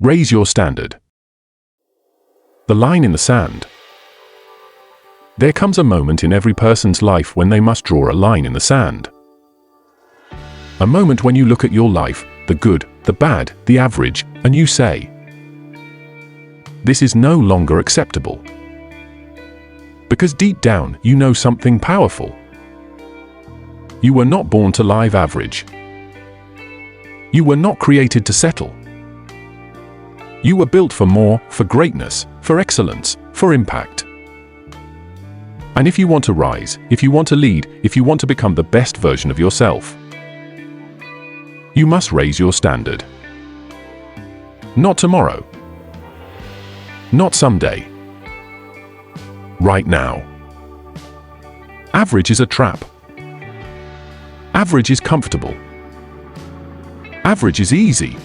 Raise your standard. The line in the sand. There comes a moment in every person's life when they must draw a line in the sand. A moment when you look at your life, the good, the bad, the average, and you say, this is no longer acceptable. Because deep down, you know something powerful. You were not born to live average. You were not created to settle. You were built for more, for greatness, for excellence, for impact. And if you want to rise, if you want to lead, if you want to become the best version of yourself, you must raise your standard. Not tomorrow. Not someday. Right now. Average is a trap. Average is comfortable. Average is easy.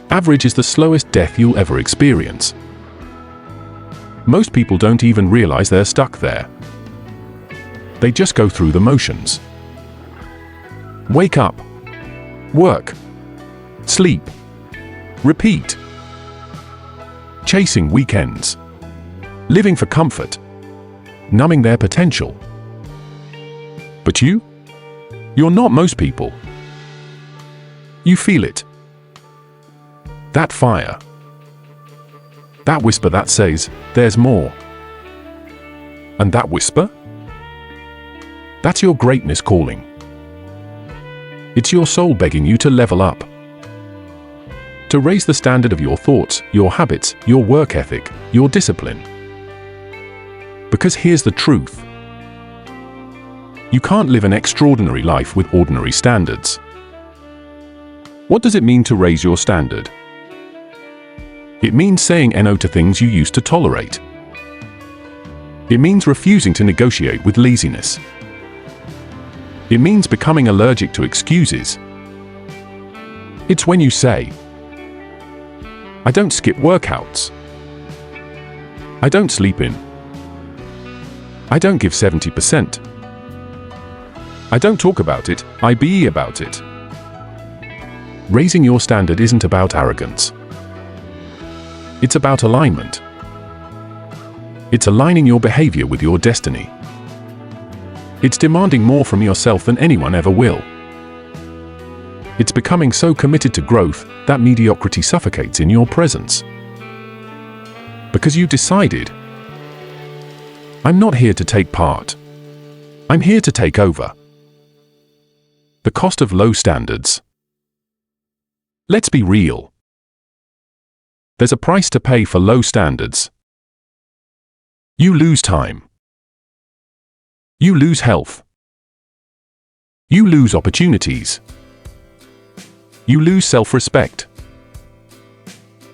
Average is the slowest death you'll ever experience. Most people don't even realize they're stuck there. They just go through the motions. Wake up. Work. Sleep. Repeat. Chasing weekends. Living for comfort. Numbing their potential. But you're not most people. You feel it. That fire. That whisper that says, there's more. And that whisper? That's your greatness calling. It's your soul begging you to level up. To raise the standard of your thoughts, your habits, your work ethic, your discipline. Because here's the truth. You can't live an extraordinary life with ordinary standards. What does it mean to raise your standard? It means saying no to things you used to tolerate. It means refusing to negotiate with laziness. It means becoming allergic to excuses. It's when you say, I don't skip workouts. I don't sleep in. I don't give 70%. I don't talk about it, I be about it. Raising your standard isn't about arrogance. It's about alignment. It's aligning your behavior with your destiny. It's demanding more from yourself than anyone ever will. It's becoming so committed to growth that mediocrity suffocates in your presence. Because you decided, I'm not here to take part. I'm here to take over. The cost of low standards. Let's be real. There's a price to pay for low standards. You lose time. You lose health. You lose opportunities. You lose self-respect.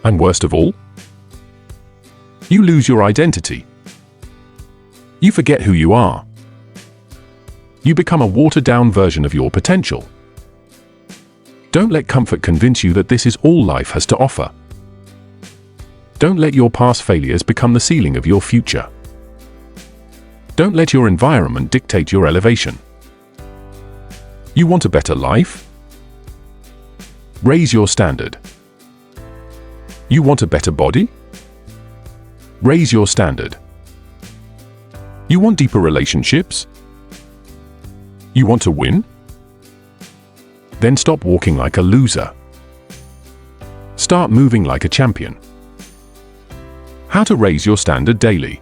And worst of all, you lose your identity. You forget who you are. You become a watered-down version of your potential. Don't let comfort convince you that this is all life has to offer. Don't let your past failures become the ceiling of your future. Don't let your environment dictate your elevation. You want a better life? Raise your standard. You want a better body? Raise your standard. You want deeper relationships? You want to win? Then stop walking like a loser. Start moving like a champion. How to raise your standard daily.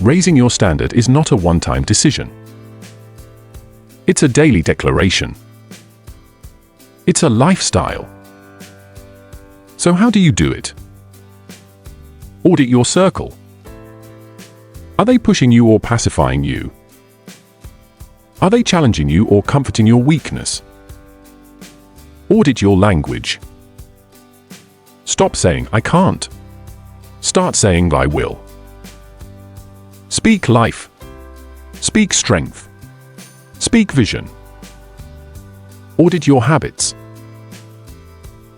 Raising your standard is not a one-time decision. It's a daily declaration. It's a lifestyle. So how do you do it? Audit your circle. Are they pushing you or pacifying you? Are they challenging you or comforting your weakness? Audit your language. Stop saying, I can't. Start saying, I will. Speak life. Speak strength. Speak vision. Audit your habits.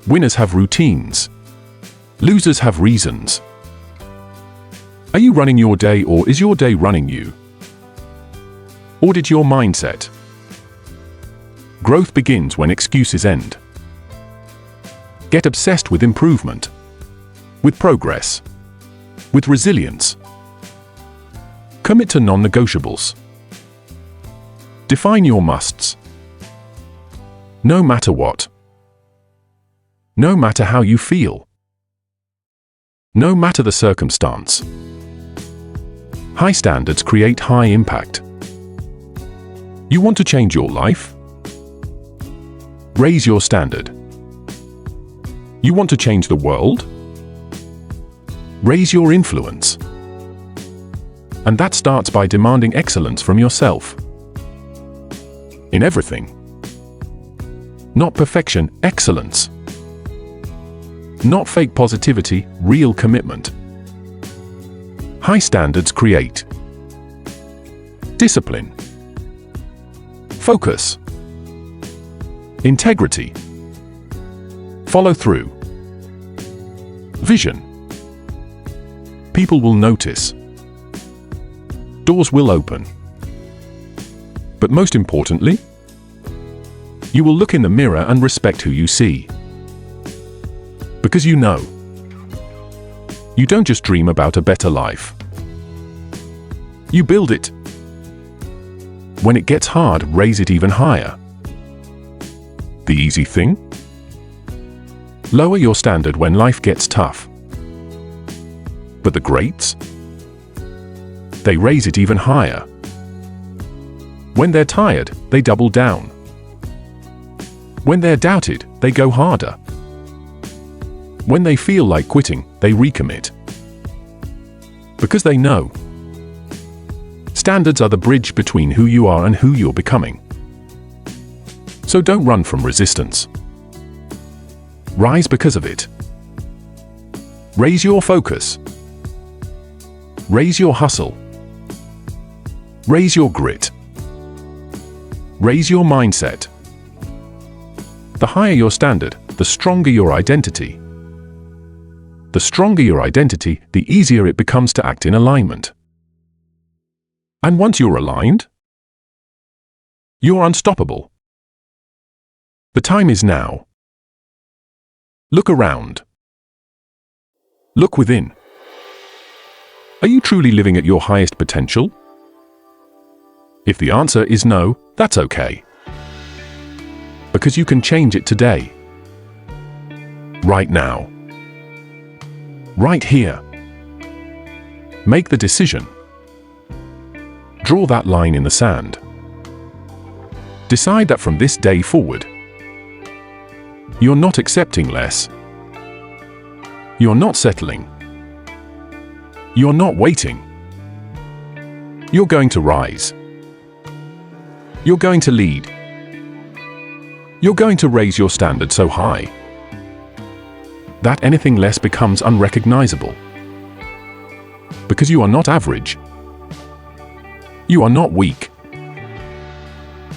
Winners have routines. Losers have reasons. Are you running your day or is your day running you? Audit your mindset. Growth begins when excuses end. Get obsessed with improvement, with progress, with resilience. Commit to non-negotiables. Define your musts. No matter what. No matter how you feel. No matter the circumstance. High standards create high impact. You want to change your life? Raise your standard. You want to change the world? Raise your influence. And that starts by demanding excellence from yourself. In everything. Not perfection, excellence. Not fake positivity, real commitment. High standards create discipline, focus, integrity, follow through, vision. People will notice. Doors will open. But most importantly, you will look in the mirror and respect who you see. Because you know. You don't just dream about a better life. You build it. When it gets hard, raise it even higher. The easy thing? Lower your standard when life gets tough. But the greats? They raise it even higher. When they're tired, they double down. When they're doubted, they go harder. When they feel like quitting, they recommit. Because they know. Standards are the bridge between who you are and who you're becoming. So don't run from resistance. Rise because of it. Raise your focus. Raise your hustle. Raise your grit. Raise your mindset. The higher your standard, the stronger your identity. The stronger your identity, the easier it becomes to act in alignment. And once you're aligned, you're unstoppable. The time is now. Look around. Look within. Are you truly living at your highest potential? If the answer is no, that's okay. Because you can change it today. Right now. Right here. Make the decision. Draw that line in the sand. Decide that from this day forward, you're not accepting less. You're not settling. You're not waiting. You're going to rise. You're going to lead. You're going to raise your standard so high that anything less becomes unrecognizable. Because you are not average. You are not weak.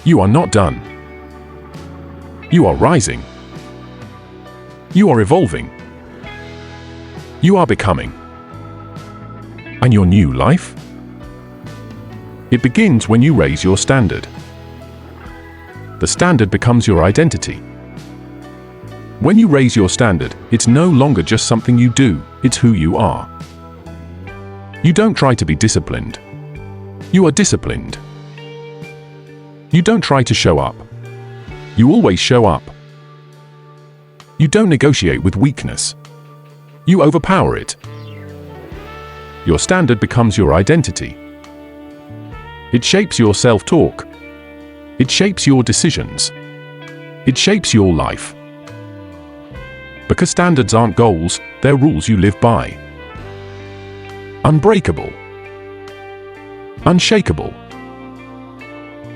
You are not done. You are rising. You are evolving. You are becoming. And your new life? It begins when you raise your standard. The standard becomes your identity. When you raise your standard, it's no longer just something you do, it's who you are. You don't try to be disciplined. You are disciplined. You don't try to show up. You always show up. You don't negotiate with weakness. You overpower it. Your standard becomes your identity. It shapes your self-talk. It shapes your decisions. It shapes your life. Because standards aren't goals, they're rules you live by. Unbreakable. Unshakable.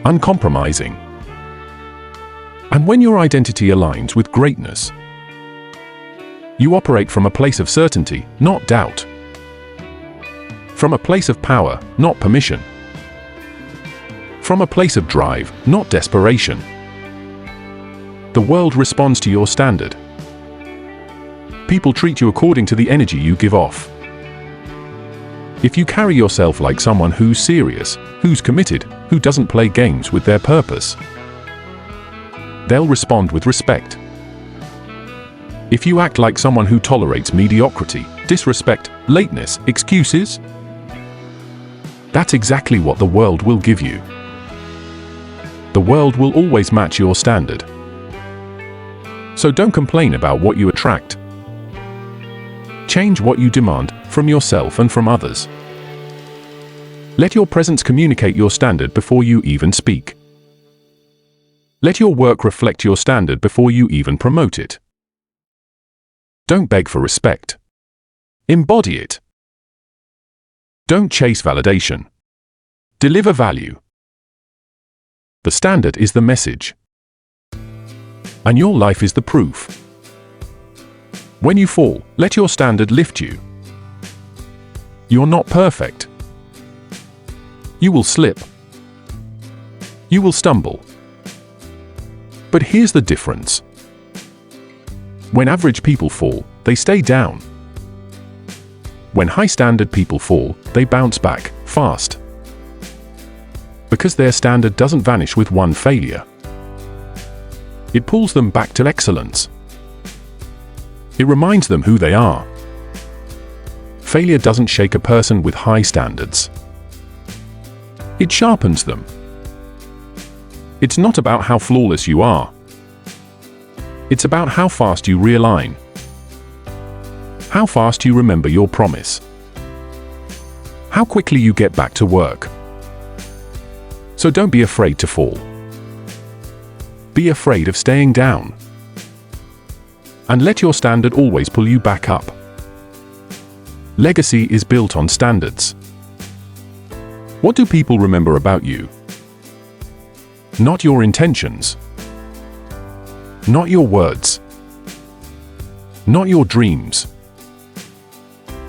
Uncompromising. And when your identity aligns with greatness, you operate from a place of certainty, not doubt. From a place of power, not permission. From a place of drive, not desperation. The world responds to your standard. People treat you according to the energy you give off. If you carry yourself like someone who's serious, who's committed, who doesn't play games with their purpose, they'll respond with respect. If you act like someone who tolerates mediocrity, disrespect, lateness, excuses, that's exactly what the world will give you. The world will always match your standard. So don't complain about what you attract. Change what you demand from yourself and from others. Let your presence communicate your standard before you even speak. Let your work reflect your standard before you even promote it. Don't beg for respect. Embody it. Don't chase validation. Deliver value. The standard is the message. And your life is the proof. When you fall, let your standard lift you. You're not perfect. You will slip. You will stumble. But here's the difference. When average people fall, they stay down. When high-standard people fall, they bounce back, fast. Because their standard doesn't vanish with one failure. It pulls them back to excellence. It reminds them who they are. Failure doesn't shake a person with high standards. It sharpens them. It's not about how flawless you are. It's about how fast you realign. How fast you remember your promise. How quickly you get back to work. So don't be afraid to fall. Be afraid of staying down. And let your standard always pull you back up. Legacy is built on standards. What do people remember about you? Not your intentions. Not your words. Not your dreams.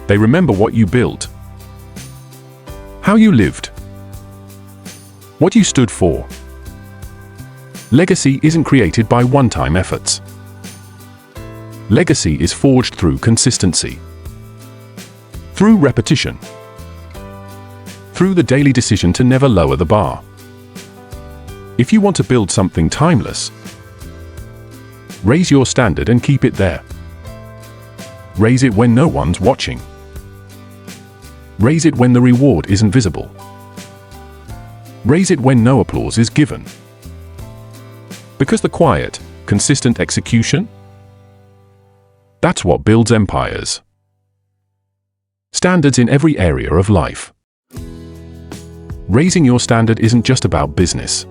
They remember what you built. How you lived. What you stood for. Legacy isn't created by one-time efforts. Legacy is forged through consistency. Through repetition. Through the daily decision to never lower the bar. If you want to build something timeless, raise your standard and keep it there. Raise it when no one's watching. Raise it when the reward isn't visible. Raise it when no applause is given. Because the quiet, consistent execution, that's what builds empires. Standards in every area of life. Raising your standard isn't just about business.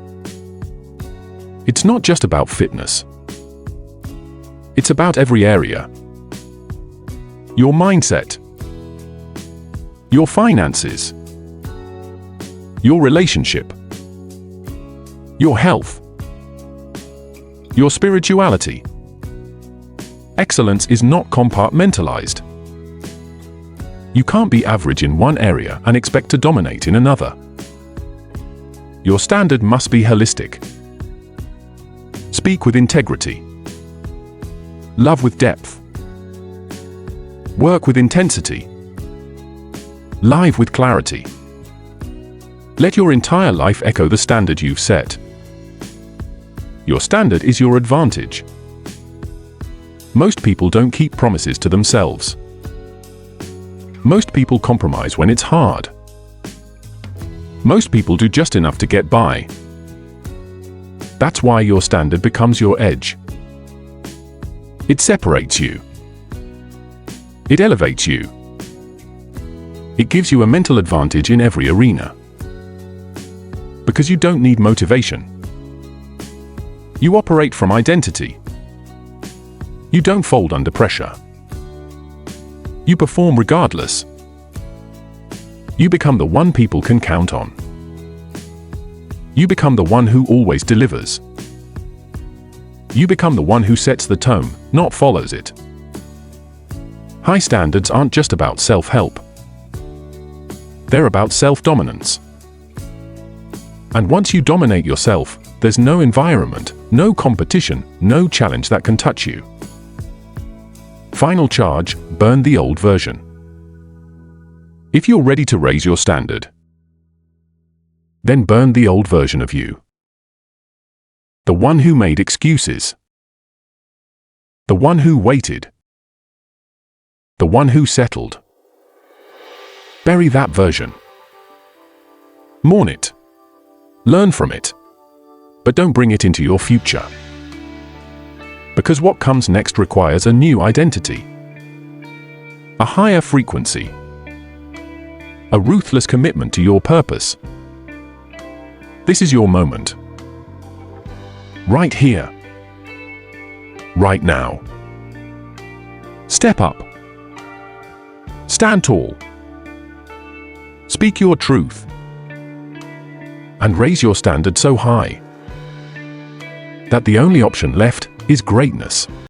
It's not just about fitness. It's about every area. Your mindset. Your finances. Your relationship. Your health. Your spirituality. Excellence is not compartmentalized. You can't be average in one area and expect to dominate in another. Your standard must be holistic. Speak with integrity. Love with depth. Work with intensity. Live with clarity. Let your entire life echo the standard you've set. Your standard is your advantage. Most people don't keep promises to themselves. Most people compromise when it's hard. Most people do just enough to get by. That's why your standard becomes your edge. It separates you. It elevates you. It gives you a mental advantage in every arena. Because you don't need motivation. You operate from identity. You don't fold under pressure. You perform regardless. You become the one people can count on. You become the one who always delivers. You become the one who sets the tone, not follows it. High standards aren't just about self-help. They're about self-dominance. And once you dominate yourself, there's no environment, no competition, no challenge that can touch you. Final charge: burn the old version. If you're ready to raise your standard, then burn the old version of you. The one who made excuses. The one who waited. The one who settled. Bury that version. Mourn it. Learn from it. But don't bring it into your future. Because what comes next requires a new identity. A higher frequency. A ruthless commitment to your purpose. This is your moment. Right here. Right now. Step up. Stand tall. Speak your truth. And raise your standard so high that the only option left is greatness.